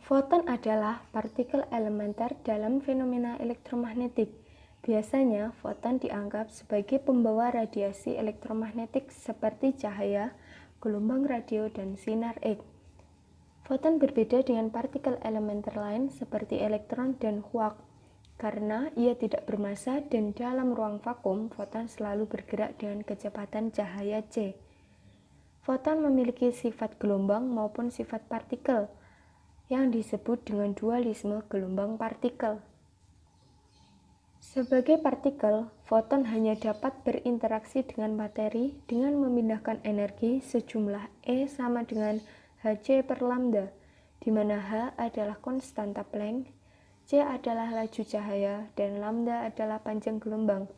Foton adalah partikel elementer dalam fenomena elektromagnetik. Biasanya, foton dianggap sebagai pembawa radiasi elektromagnetik seperti cahaya, gelombang radio, dan sinar X. Foton berbeda dengan partikel elementer lain seperti elektron dan quark, karena ia tidak bermassa dan dalam ruang vakum, foton selalu bergerak dengan kecepatan cahaya c. Foton memiliki sifat gelombang maupun sifat partikel, yang disebut dengan dualisme gelombang partikel. Sebagai partikel, foton hanya dapat berinteraksi dengan materi dengan memindahkan energi sejumlah E sama dengan Hc per lambda, di mana H adalah konstanta Planck, C adalah laju cahaya, dan lambda adalah panjang gelombang.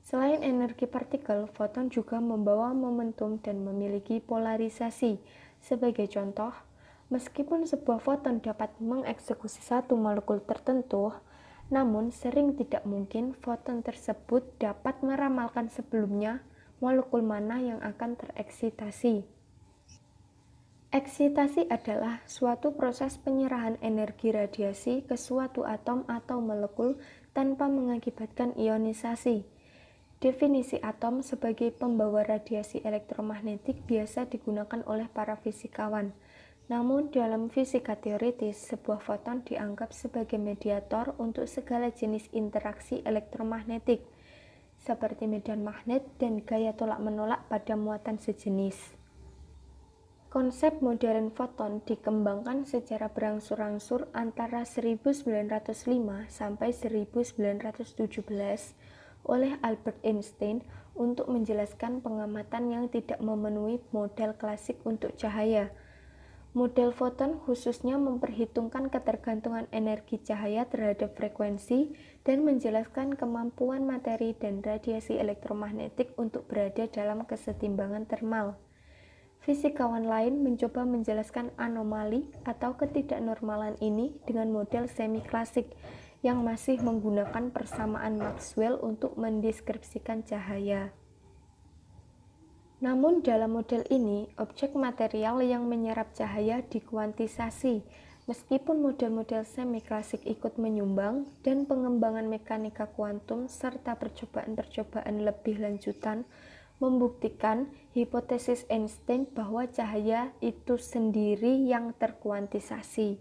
Selain energi partikel, foton juga membawa momentum dan memiliki polarisasi. Sebagai contoh, meskipun sebuah foton dapat mengeksekusi satu molekul tertentu, namun sering tidak mungkin foton tersebut dapat meramalkan sebelumnya molekul mana yang akan tereksitasi. Eksitasi adalah suatu proses penyerahan energi radiasi ke suatu atom atau molekul tanpa mengakibatkan ionisasi. Definisi atom sebagai pembawa radiasi elektromagnetik biasa digunakan oleh para fisikawan. Namun, dalam fisika teoritis, sebuah foton dianggap sebagai mediator untuk segala jenis interaksi elektromagnetik, seperti medan magnet dan gaya tolak-menolak pada muatan sejenis. Konsep modern foton dikembangkan secara berangsur-angsur antara 1905 sampai 1917 oleh Albert Einstein untuk menjelaskan pengamatan yang tidak memenuhi model klasik untuk cahaya. Model foton khususnya memperhitungkan ketergantungan energi cahaya terhadap frekuensi dan menjelaskan kemampuan materi dan radiasi elektromagnetik untuk berada dalam kesetimbangan termal. Fisikawan lain mencoba menjelaskan anomali atau ketidaknormalan ini dengan model semi-klasik yang masih menggunakan persamaan Maxwell untuk mendeskripsikan cahaya. Namun dalam model ini, objek material yang menyerap cahaya dikuantisasi, meskipun model-model semi-klasik ikut menyumbang dan pengembangan mekanika kuantum serta percobaan-percobaan lebih lanjutan membuktikan hipotesis Einstein bahwa cahaya itu sendiri yang terkuantisasi.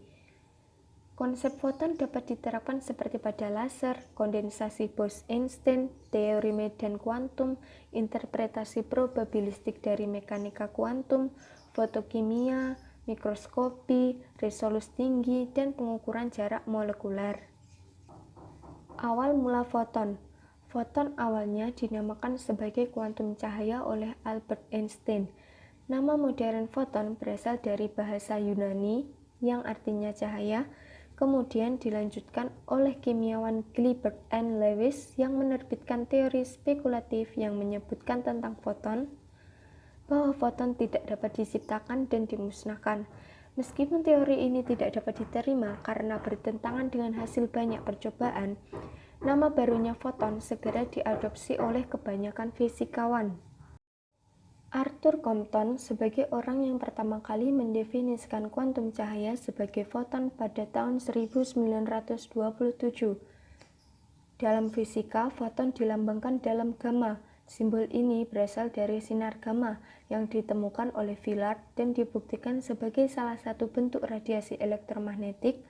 Konsep foton dapat diterapkan seperti pada laser, kondensasi Bose-Einstein, teori medan kuantum, interpretasi probabilistik dari mekanika kuantum, fotokimia, mikroskopi, resolusi tinggi, dan pengukuran jarak molekuler. Awal mula foton. Foton awalnya dinamakan sebagai kuantum cahaya oleh Albert Einstein. Nama modern foton berasal dari bahasa Yunani yang artinya cahaya, kemudian dilanjutkan oleh kimiawan Gilbert N. Lewis yang menerbitkan teori spekulatif yang menyebutkan tentang foton, bahwa foton tidak dapat diciptakan dan dimusnahkan. Meskipun teori ini tidak dapat diterima karena bertentangan dengan hasil banyak percobaan, nama barunya foton segera diadopsi oleh kebanyakan fisikawan. Arthur Compton sebagai orang yang pertama kali mendefinisikan kuantum cahaya sebagai foton pada tahun 1927. Dalam fisika, foton dilambangkan dalam gamma. Simbol ini berasal dari sinar gamma yang ditemukan oleh Villard dan dibuktikan sebagai salah satu bentuk radiasi elektromagnetik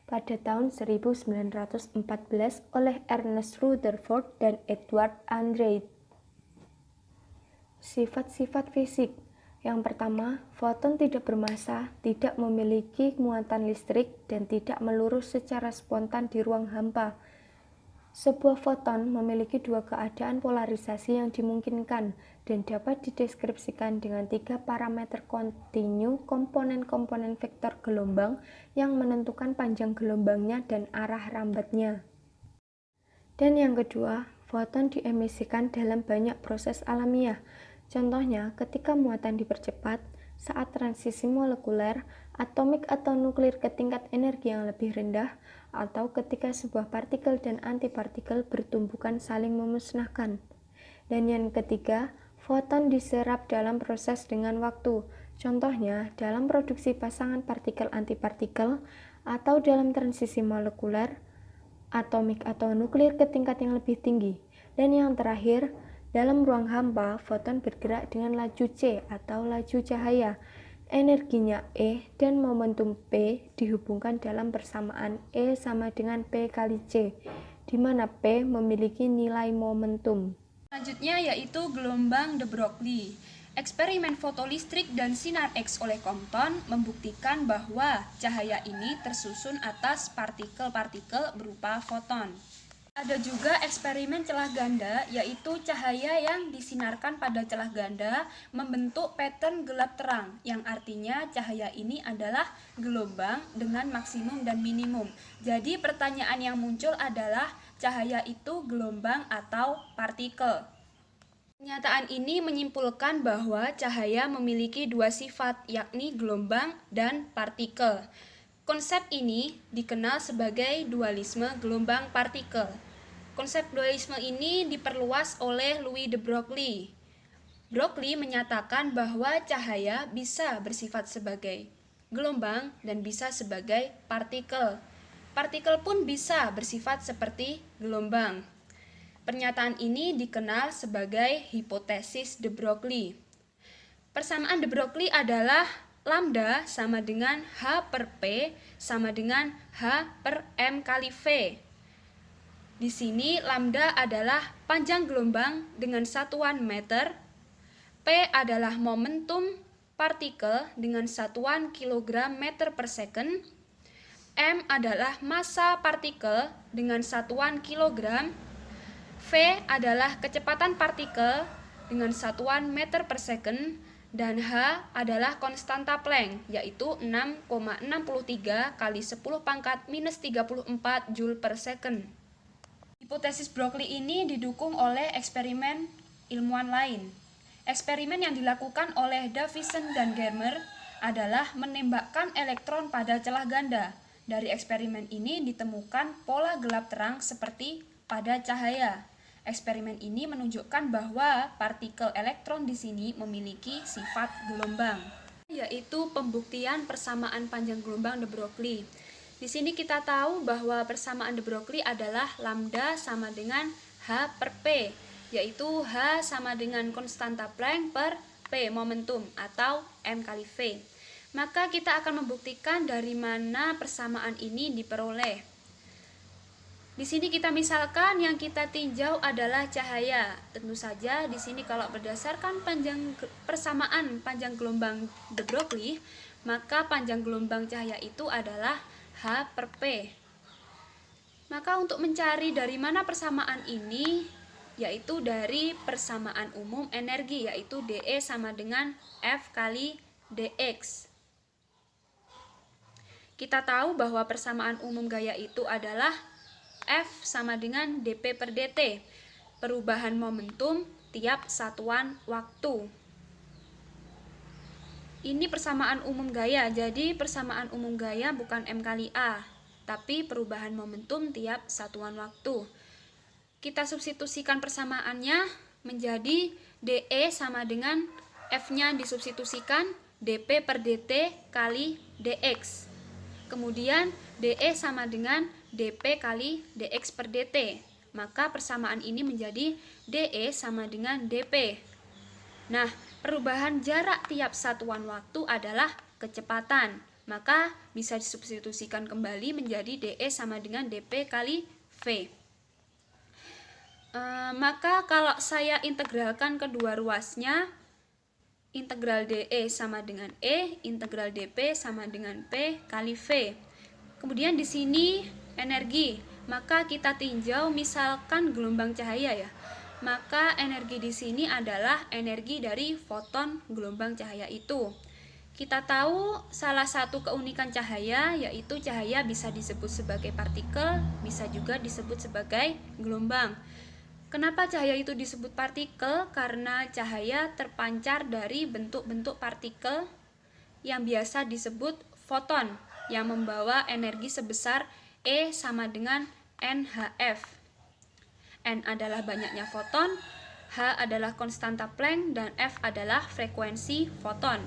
pada tahun 1914 oleh Ernest Rutherford dan Edward Andre. Sifat-sifat fisik. Yang pertama, foton tidak bermassa, tidak memiliki muatan listrik, dan tidak melurus secara spontan di ruang hampa. Sebuah foton memiliki dua keadaan polarisasi yang dimungkinkan dan dapat dideskripsikan dengan tiga parameter kontinu komponen-komponen vektor gelombang yang menentukan panjang gelombangnya dan arah rambatnya. Dan yang kedua, foton diemisikan dalam banyak proses alamiah. Contohnya, ketika muatan dipercepat, saat transisi molekuler, atomik atau nuklir ke tingkat energi yang lebih rendah, atau ketika sebuah partikel dan antipartikel bertumbukan saling memusnahkan. Dan yang ketiga, foton diserap dalam proses dengan waktu. Contohnya, dalam produksi pasangan partikel-antipartikel atau dalam transisi molekuler, atomik atau nuklir ke tingkat yang lebih tinggi. Dan yang terakhir, dalam ruang hampa, foton bergerak dengan laju c atau laju cahaya. Energinya E dan momentum P dihubungkan dalam persamaan E sama dengan P kali C, di mana P memiliki nilai momentum. Selanjutnya yaitu gelombang de Broglie. Eksperimen fotolistrik dan sinar X oleh Compton membuktikan bahwa cahaya ini tersusun atas partikel-partikel berupa foton. Ada juga eksperimen celah ganda, yaitu cahaya yang disinarkan pada celah ganda membentuk pattern gelap terang, yang artinya cahaya ini adalah gelombang dengan maksimum dan minimum. Jadi pertanyaan yang muncul adalah cahaya itu gelombang atau partikel. Pernyataan ini menyimpulkan bahwa cahaya memiliki dua sifat, yakni gelombang dan partikel. Konsep ini dikenal sebagai dualisme gelombang partikel. Konsep dualisme ini diperluas oleh Louis de Broglie. Broglie menyatakan bahwa cahaya bisa bersifat sebagai gelombang dan bisa sebagai partikel. Partikel pun bisa bersifat seperti gelombang. Pernyataan ini dikenal sebagai hipotesis de Broglie. Persamaan de Broglie adalah lambda sama dengan H per P sama dengan H per M kali V. Di sini lambda adalah panjang gelombang dengan satuan meter, P adalah momentum partikel dengan satuan kilogram meter per second, M adalah massa partikel dengan satuan kilogram, V adalah kecepatan partikel dengan satuan meter per second, dan H adalah konstanta Planck, yaitu 6,63 kali 10 pangkat minus 34 Joule per second. Hipotesis Broglie ini didukung oleh eksperimen ilmuwan lain. Eksperimen yang dilakukan oleh Davisson dan Germer adalah menembakkan elektron pada celah ganda. Dari eksperimen ini ditemukan pola gelap terang seperti pada cahaya. Eksperimen ini menunjukkan bahwa partikel elektron di sini memiliki sifat gelombang, yaitu pembuktian persamaan panjang gelombang de Broglie. Di sini kita tahu bahwa persamaan de Broglie adalah lambda sama dengan H per P, yaitu H sama dengan konstanta Planck per P momentum atau M kali V. Maka kita akan membuktikan dari mana persamaan ini diperoleh. Di sini kita misalkan yang kita tinjau adalah cahaya. Tentu saja di sini kalau berdasarkan persamaan panjang gelombang de Broglie, maka panjang gelombang cahaya itu adalah H per P. Maka untuk mencari dari mana persamaan ini, yaitu dari persamaan umum energi, yaitu dE sama dengan F kali dx. Kita tahu bahwa persamaan umum gaya itu adalah F sama dengan dP per dt, perubahan momentum tiap satuan waktu. Ini persamaan umum gaya, jadi persamaan umum gaya bukan M kali A, tapi perubahan momentum tiap satuan waktu. Kita substitusikan persamaannya menjadi dE sama dengan F-nya disubstitusikan dP per dt kali dx. Kemudian dE sama dengan dP kali dx per dt. Maka persamaan ini menjadi dE sama dengan dP. Nah, perubahan jarak tiap satuan waktu adalah kecepatan. Maka bisa disubstitusikan kembali menjadi dE sama dengan dP kali V. Maka kalau saya integralkan kedua ruasnya, integral dE sama dengan E, integral dP sama dengan P kali V. Kemudian di sini energi, maka kita tinjau misalkan gelombang cahaya ya. Maka energi di sini adalah energi dari foton gelombang cahaya itu. Kita tahu salah satu keunikan cahaya yaitu cahaya bisa disebut sebagai partikel, bisa juga disebut sebagai gelombang. Kenapa cahaya itu disebut partikel? Karena cahaya terpancar dari bentuk-bentuk partikel yang biasa disebut foton, yang membawa energi sebesar E sama dengan NHF. N adalah banyaknya foton, H adalah konstanta Planck, dan F adalah frekuensi foton.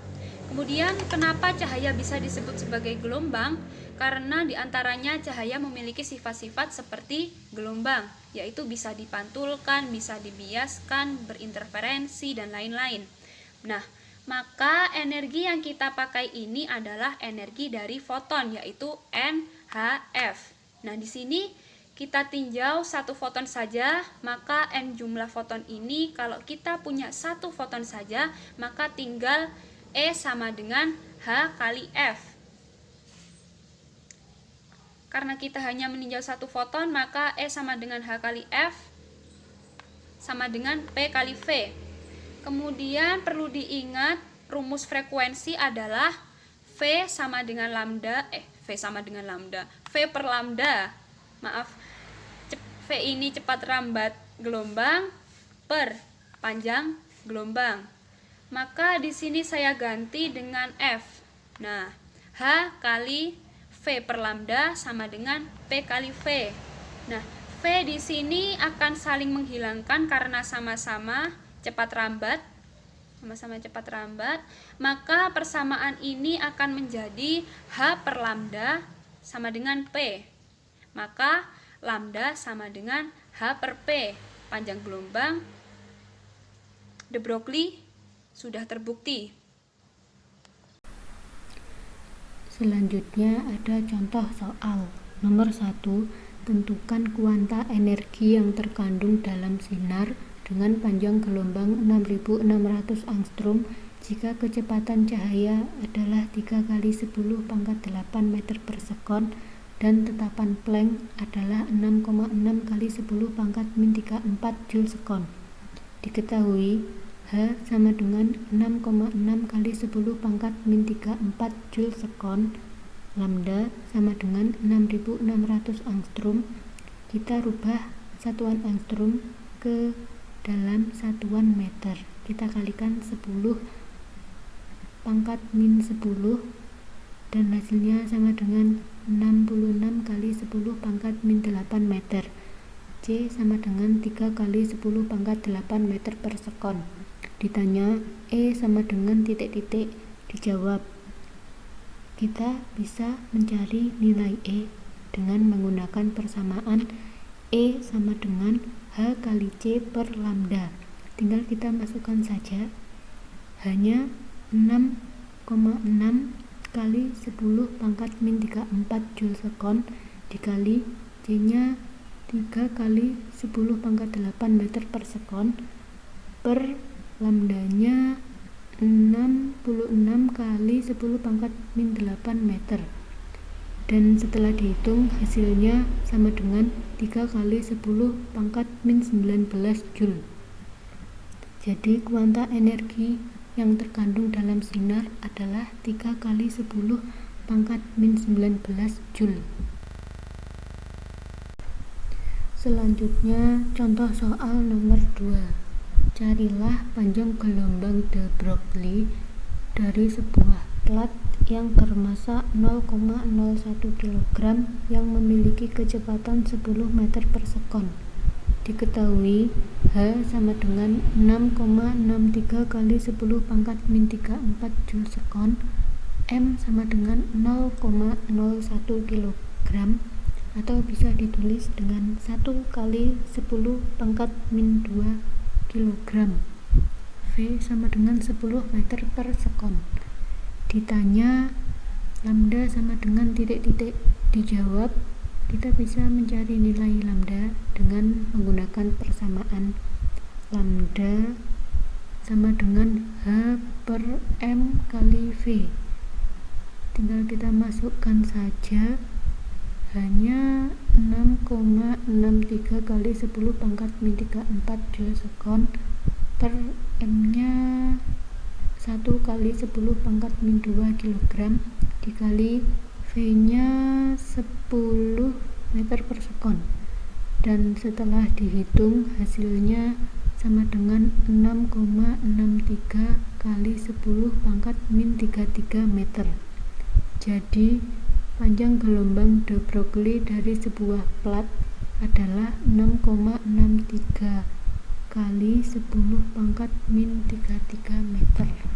Kemudian, kenapa cahaya bisa disebut sebagai gelombang? Karena diantaranya cahaya memiliki sifat-sifat seperti gelombang, yaitu bisa dipantulkan, bisa dibiaskan, berinterferensi, dan lain-lain. Nah, maka energi yang kita pakai ini adalah energi dari foton, yaitu NHF. Nah, di sini kita tinjau satu foton saja, maka N jumlah foton ini, kalau kita punya satu foton saja, maka tinggal E sama dengan H kali F. Karena kita hanya meninjau satu foton, maka E sama dengan H kali F sama dengan P kali V. Kemudian perlu diingat, rumus frekuensi adalah V sama dengan lambda, V per lambda. V ini cepat rambat gelombang per panjang gelombang. Maka di sini saya ganti dengan F. Nah, H kali V per lambda sama dengan P kali V. Nah, V di sini akan saling menghilangkan karena sama-sama cepat rambat. Maka persamaan ini akan menjadi H per lambda sama dengan P. Maka lambda sama dengan H per P. Panjang gelombang de Broglie sudah terbukti. Selanjutnya ada contoh soal. Nomor 1, tentukan kuanta energi yang terkandung dalam sinar dengan panjang gelombang 6600 angstrom jika kecepatan cahaya adalah 3 kali 10 pangkat 8 meter per sekon dan tetapan Planck adalah 6,6 kali 10 pangkat min 34 joule sekon. Diketahui H sama dengan 6,6 kali 10 pangkat min 34 joule sekon, lambda sama dengan 6600 angstrom. Kita rubah satuan angstrom ke dalam satuan meter. Kita kalikan 10 pangkat min 10 dan hasilnya sama dengan 66 kali 10 pangkat min 8 meter. C sama dengan 3 kali 10 pangkat 8 meter per sekon. Ditanya E sama dengan titik-titik, dijawab. Kita bisa mencari nilai E dengan menggunakan persamaan E sama dengan H kali C per lambda. Tinggal kita masukkan saja. Hanya 6,6 kali 10 pangkat min 34 joule sekon dikali C nya 3 kali 10 pangkat 8 meter per sekon per lambdanya 66 kali 10 pangkat min 8 meter, dan setelah dihitung hasilnya sama dengan 3 kali 10 pangkat min 19 joule. Jadi kuanta energi yang terkandung dalam sinar adalah 3 kali 10 pangkat min 19 joule. Selanjutnya contoh soal nomor 2. Carilah panjang gelombang de Broglie dari sebuah plat yang bermassa 0,01 kg yang memiliki kecepatan 10 meter per sekon. Diketahui H sama dengan 6,63 kali 10 pangkat min 34 joule sekon, M sama dengan 0,01 kg atau bisa ditulis dengan 1 kali 10 pangkat min 2 kg. V sama dengan 10 meter per sekon. Ditanya lambda sama dengan titik-titik, dijawab. Kita bisa mencari nilai lambda dengan menggunakan persamaan lambda sama dengan H per M kali V. Tinggal kita masukkan saja, hanya 6,63 kali 10 pangkat min 34 joule sekon per M nya 1 kali 10 pangkat min 2 kg dikali V nya 10 meter per sekon, dan setelah dihitung hasilnya sama dengan 6,63 kali 10 pangkat min 33 meter. Jadi panjang gelombang de Broglie dari sebuah plat adalah 6,63 kali 10 pangkat min 33 meter.